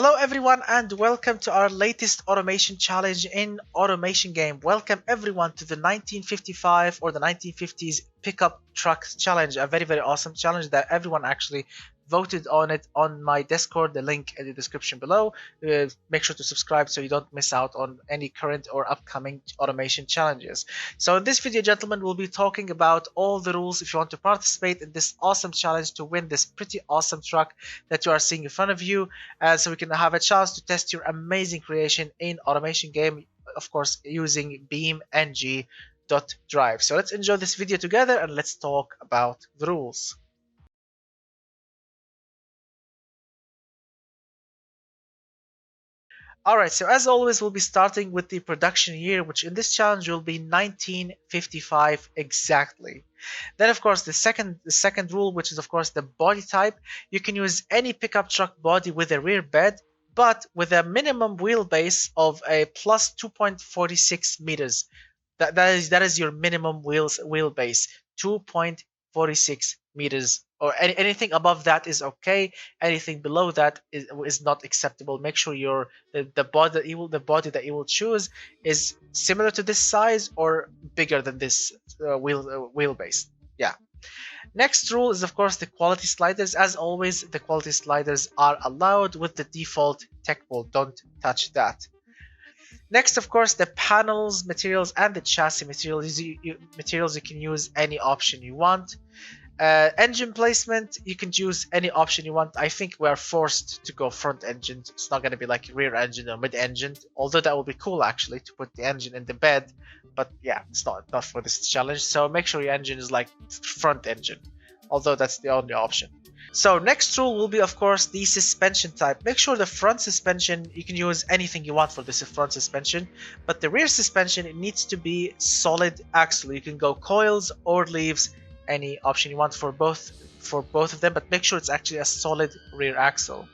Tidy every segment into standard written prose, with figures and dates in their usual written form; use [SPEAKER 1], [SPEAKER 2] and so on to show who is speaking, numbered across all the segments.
[SPEAKER 1] Hello everyone and welcome to our latest automation challenge in automation game. Welcome everyone to the 1955 or the 1950s pickup truck challenge. A very awesome challenge that everyone actually voted on it on my Discord, the link in the description below. Make sure to subscribe so you don't miss out on any current or upcoming automation challenges. So in this video, gentlemen, we'll be talking about all the rules if you want to participate in this awesome challenge to win this pretty awesome truck that you are seeing in front of you, so we can have a chance to test your amazing creation in automation game, of course using beamng.drive. So let's enjoy this video together and let's talk about the rules. Alright, so as always, we'll be starting with the production year, which in this challenge will be 1955 exactly. Then, of course, the second rule, which is, of course, the body type. You can use any pickup truck body with a rear bed, but with a minimum wheelbase of a plus 2.46 meters. That is your minimum wheelbase, 2.46 meters, or anything above that is okay. Anything below that is not acceptable. Make sure the body that you will choose is similar to this size or bigger than this wheelbase. Yeah. Next rule is, of course, the quality sliders. As always, the quality sliders are allowed with the default Techpool. Don't touch that. Next, of course, the panels, materials, and the chassis materials. You can use any option you want. Engine placement, you can choose any option you want. I think we are forced to go front engine. It's not going to be like rear engine or mid engine, although that would be cool actually to put the engine in the bed. But yeah, it's not for this challenge. So make sure your engine is like front engine, although that's the only option. So next rule will be, of course, the suspension type. Make sure the front suspension, you can use anything you want for this front suspension, but the rear suspension, it needs to be solid axle. You can go coils or leaves, any option you want for both of them, but make sure it's actually a solid rear axle.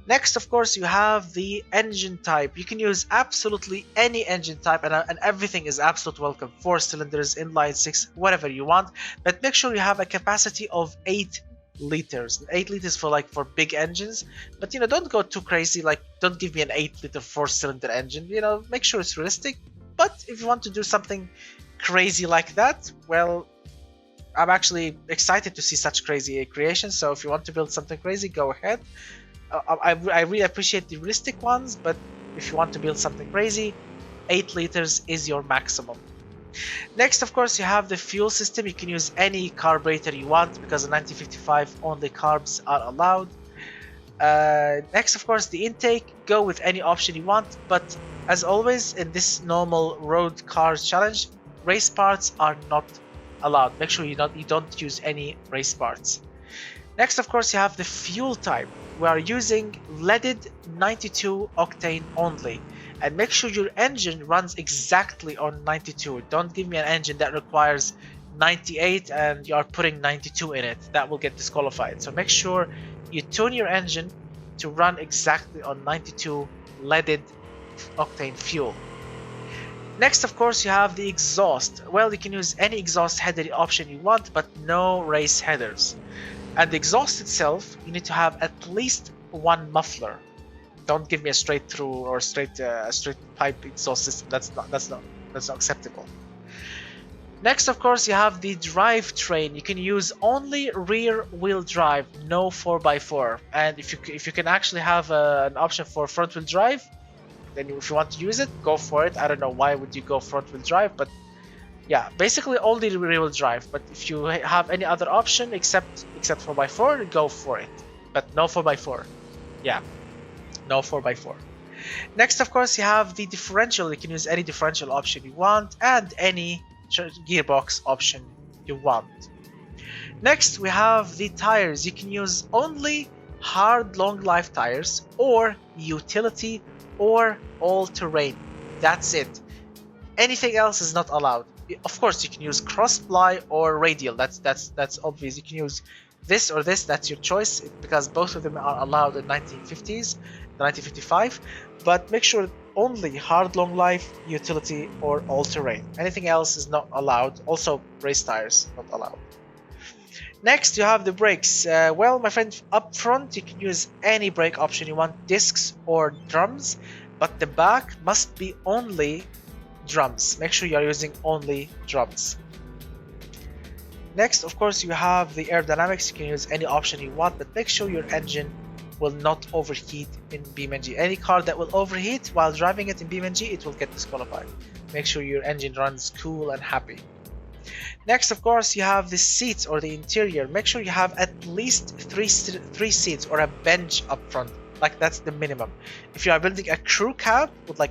[SPEAKER 1] Next, of course, you have the engine type. You can use absolutely any engine type, and everything is absolute welcome. 4 cylinders, inline 6, whatever you want, but make sure you have a capacity of 8 liters. 8 liters for big engines, but don't go too crazy. Like, don't give me an 8-liter 4-cylinder engine. Make sure it's realistic. But if you want to do something crazy like that, well, I'm actually excited to see such crazy creations. So if you want to build something crazy, go ahead. I really appreciate the realistic ones, but if you want to build something crazy, 8 liters is your maximum. Next, of course, you have the fuel system. You can use any carburetor you want because in 1955 only carbs are allowed. Next, of course, the intake. Go with any option you want, but as always in this normal road cars challenge, race parts are not allowed. Make sure you don't use any race parts. Next, of course, you have the fuel type. We are using leaded 92 octane only, and make sure your engine runs exactly on 92. Don't give me an engine that requires 98 and you are putting 92 in it. That will get disqualified. So make sure you tune your engine to run exactly on 92 leaded octane fuel. Next, of course, you have the exhaust. Well, you can use any exhaust header option you want, but no race headers. And the exhaust itself, you need to have at least one muffler. Don't give me a straight through or straight pipe exhaust system. That's not acceptable. Next, of course, you have the drivetrain. You can use only rear wheel drive, no 4x4. And if you can actually have an option for front wheel drive, then if you want to use it, go for it. I don't know why would you go front wheel drive, but yeah, basically only rear wheel drive. But if you have any other option except 4x4, go for it. But no 4x4. Yeah, no 4x4. Next, of course, you have the differential. You can use any differential option you want and any gearbox option you want. Next, we have the tires. You can use only hard long life tires or utility or all-terrain. That's it. Anything else is not allowed. Of course, you can use cross-ply or radial. That's obvious. You can use this or this. That's your choice because both of them are allowed in 1950s, 1955. But make sure only hard long life, utility, or all-terrain. Anything else is not allowed. Also, race tires not allowed. Next, you have the brakes. Well, my friend, up front, you can use any brake option you want, discs or drums, but the back must be only drums. Make sure you are using only drums. Next, of course, you have the aerodynamics. You can use any option you want, but make sure your engine will not overheat in BeamNG. Any car that will overheat while driving it in BeamNG, it will get disqualified. Make sure your engine runs cool and happy. Next, of course, you have the seats or the interior. Make sure you have at least three seats or a bench up front. Like, that's the minimum. If you are building a crew cab with a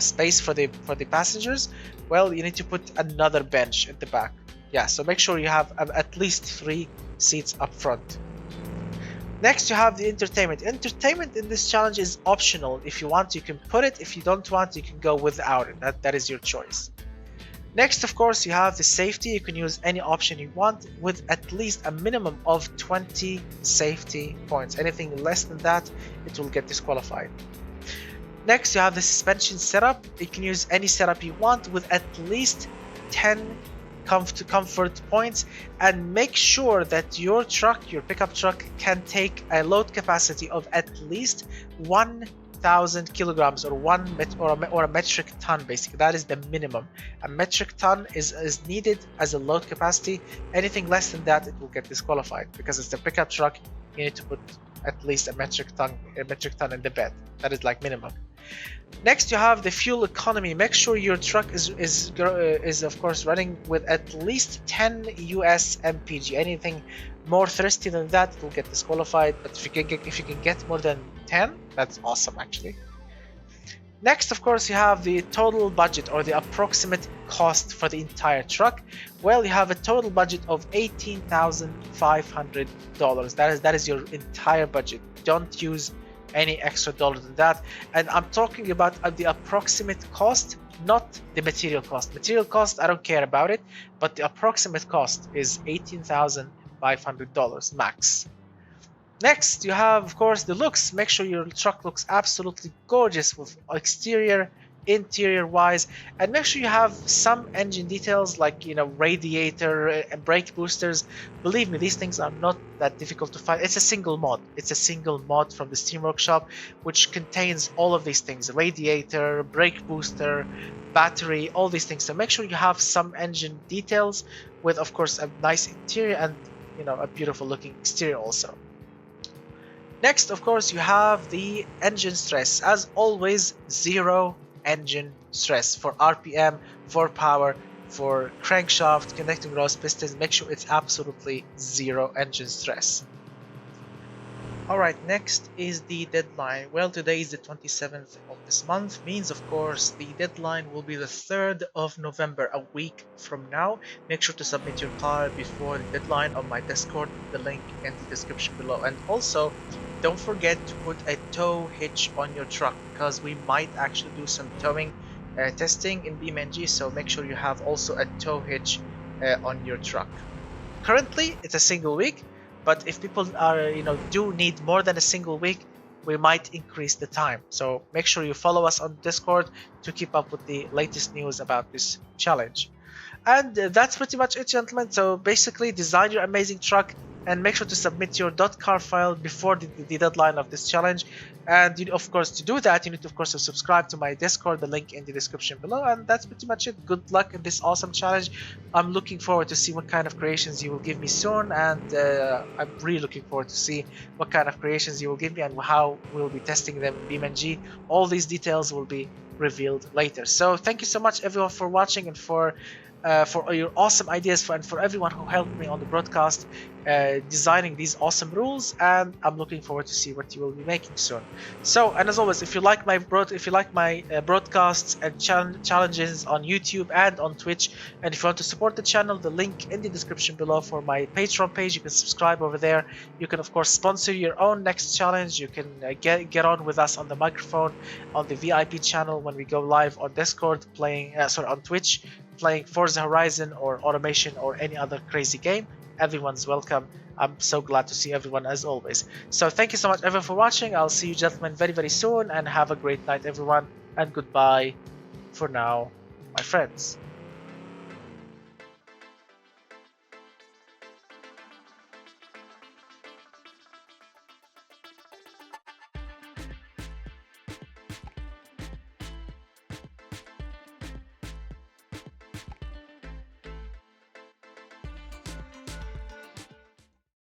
[SPEAKER 1] space for the passengers, well, you need to put another bench at the back. Yeah, so make sure you have at least 3 seats up front. Next, you have the entertainment. Entertainment in this challenge is optional. If you want, you can put it. If you don't want, you can go without it. That is your choice. Next, of course, you have the safety. You can use any option you want with at least a minimum of 20 safety points. Anything less than that, it will get disqualified. Next, you have the suspension setup. You can use any setup you want with at least 10 comfort points, and make sure that your pickup truck, can take a load capacity of at least 1,000 kilograms or a metric ton. Basically, that is the minimum. A metric ton is needed as a load capacity. Anything less than that, it will get disqualified, because it's the pickup truck. You need to put at least a metric ton in the bed. That is like minimum. Next, you have the fuel economy. Make sure your truck is of course running with at least 10 US mpg. Anything more thirsty than that will get disqualified. But if you can get more than 10, that's awesome actually. Next, of course, you have the total budget or the approximate cost for the entire truck. Well, you have a total budget of $18,500. That is your entire budget. Don't use any extra dollar than that. And I'm talking about the approximate cost, not the material cost. Material cost, I don't care about it, but the approximate cost is $18,500 max. Next, you have, of course, the looks. Make sure your truck looks absolutely gorgeous with exterior, interior wise, and make sure you have some engine details like, radiator and brake boosters. Believe me, these things are not that difficult to find. It's a single mod. It's a single mod from the Steam Workshop, which contains all of these things: radiator, brake booster, battery, all these things. So make sure you have some engine details with, of course, a nice interior and, a beautiful looking exterior also. Next, of course, you have the engine stress. As always, 0 engine stress for RPM, for power, for crankshaft, connecting rods, pistons. Make sure it's absolutely 0 engine stress. Alright, next is the deadline. Well, today is the 27th of this month, means of course the deadline will be the 3rd of November, a week from now. Make sure to submit your car before the deadline on my Discord, the link in the description below. And also, don't forget to put a tow hitch on your truck, because we might actually do some towing testing in BeamNG, so make sure you have also a tow hitch on your truck. Currently, it's a single week. But if people are, do need more than a single week, we might increase the time. So make sure you follow us on Discord to keep up with the latest news about this challenge. And that's pretty much it, gentlemen. So basically, design your amazing truck and make sure to submit your .car file before the deadline of this challenge. And of course, to do that, you need to, of course, to subscribe to my Discord, the link in the description below. And that's pretty much it. Good luck in this awesome challenge. I'm looking forward to see what kind of creations you will give me soon, and I'm really looking forward to see what kind of creations you will give me and how we'll be testing them in BeamNG. All these details will be revealed later. So thank you so much, everyone, for watching and for your awesome ideas, and for everyone who helped me on the broadcast designing these awesome rules. And I'm looking forward to see what you will be making soon. So, and as always, if you like my broadcasts and challenges on YouTube and on Twitch, and if you want to support the channel, the link in the description below for my Patreon page. You can subscribe over there. You can, of course, sponsor your own next challenge. You can get on with us on the microphone on the VIP channel when we go live on Discord on Twitch, playing Forza Horizon or Automation or any other crazy game. Everyone's welcome. I'm so glad to see everyone as always. So thank you so much, everyone, for watching. I'll see you, gentlemen, very, very soon, and have a great night, everyone, and goodbye for now, my friends.